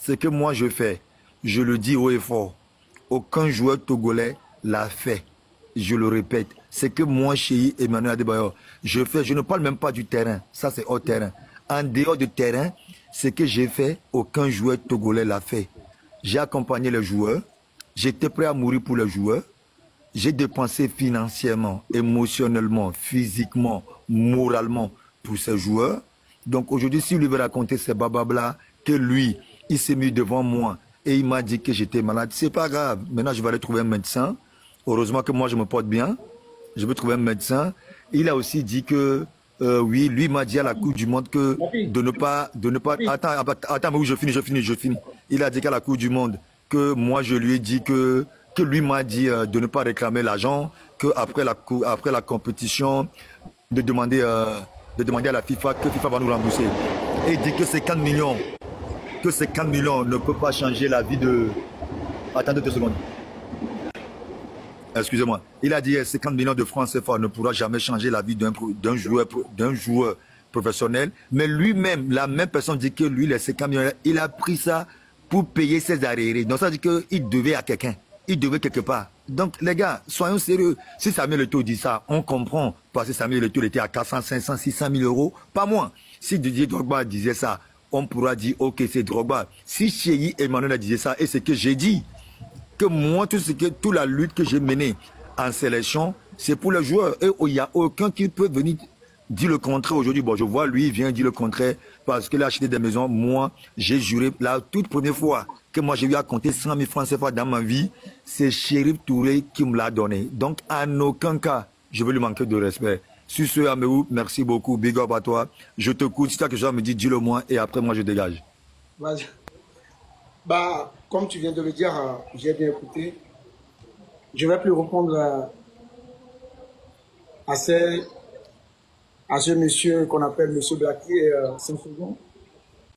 ce que moi je fais, je le dis haut et fort, aucun joueur togolais l'a fait. Je le répète, c'est que moi, chez Emmanuel Adebayor, je fais, je ne parle même pas du terrain, ça c'est hors terrain. En dehors du terrain, ce que j'ai fait, aucun joueur togolais l'a fait. J'ai accompagné les joueurs, j'étais prêt à mourir pour les joueurs, j'ai dépensé financièrement, émotionnellement, physiquement, moralement pour ces joueurs. Donc aujourd'hui, s'il lui veut raconter ces bababla, que lui, il s'est mis devant moi et il m'a dit que j'étais malade, c'est pas grave. Maintenant, je vais aller trouver un médecin. Heureusement que moi, je me porte bien. Je vais trouver un médecin. Il a aussi dit que, oui, lui m'a dit à la Coupe du Monde que de ne pas... Attends, mais oui, je finis. Il a dit qu'à la Coupe du Monde, que moi, je lui ai dit que lui m'a dit de ne pas réclamer l'argent, qu'après la compétition, de demander à la FIFA, que FIFA va nous rembourser. Et il dit que ces 4 millions, ne peuvent pas changer la vie de... Attendez 2 secondes. Excusez-moi. Il a dit que 50 millions de francs CFA ne pourra jamais changer la vie d'un joueur professionnel. Mais lui-même, la même personne dit que lui, les 50 millions, il a pris ça pour payer ses arriérés. Donc ça veut dire qu'il devait à quelqu'un. Il devait quelque part. Donc les gars, soyons sérieux. Si Samuel Eto'o dit ça, on comprend. Parce que Samuel Eto'o était à 400, 500, 600 000 euros, pas moins. Si Didier Drogba disait ça, on pourra dire ok, c'est Drogba. Si Cheyi Emmanuel disait ça, et c'est que j'ai dit, que moi, toute la lutte que j'ai menée en sélection, c'est pour les joueurs. Et il n'y a aucun qui peut venir dire le contraire aujourd'hui. Bon, je vois, lui, il vient dire le contraire parce qu'il a acheté des maisons. Moi, j'ai juré, la toute première fois que moi, j'ai eu à compter 100 000 francs CFA dans ma vie, c'est Chérif Touré qui me l'a donné. Donc, en aucun cas, je veux lui manquer de respect. Sur ce, Améou, merci beaucoup. Big up à toi. Je te coûte. Si tu as quelque chose à me dire, dis-le moi et après, moi, je dégage. Vas-y. Bah, comme tu viens de le dire, j'ai bien écouté. Je vais plus répondre à ce monsieur qu'on appelle Monsieur Blaquier, 5 secondes.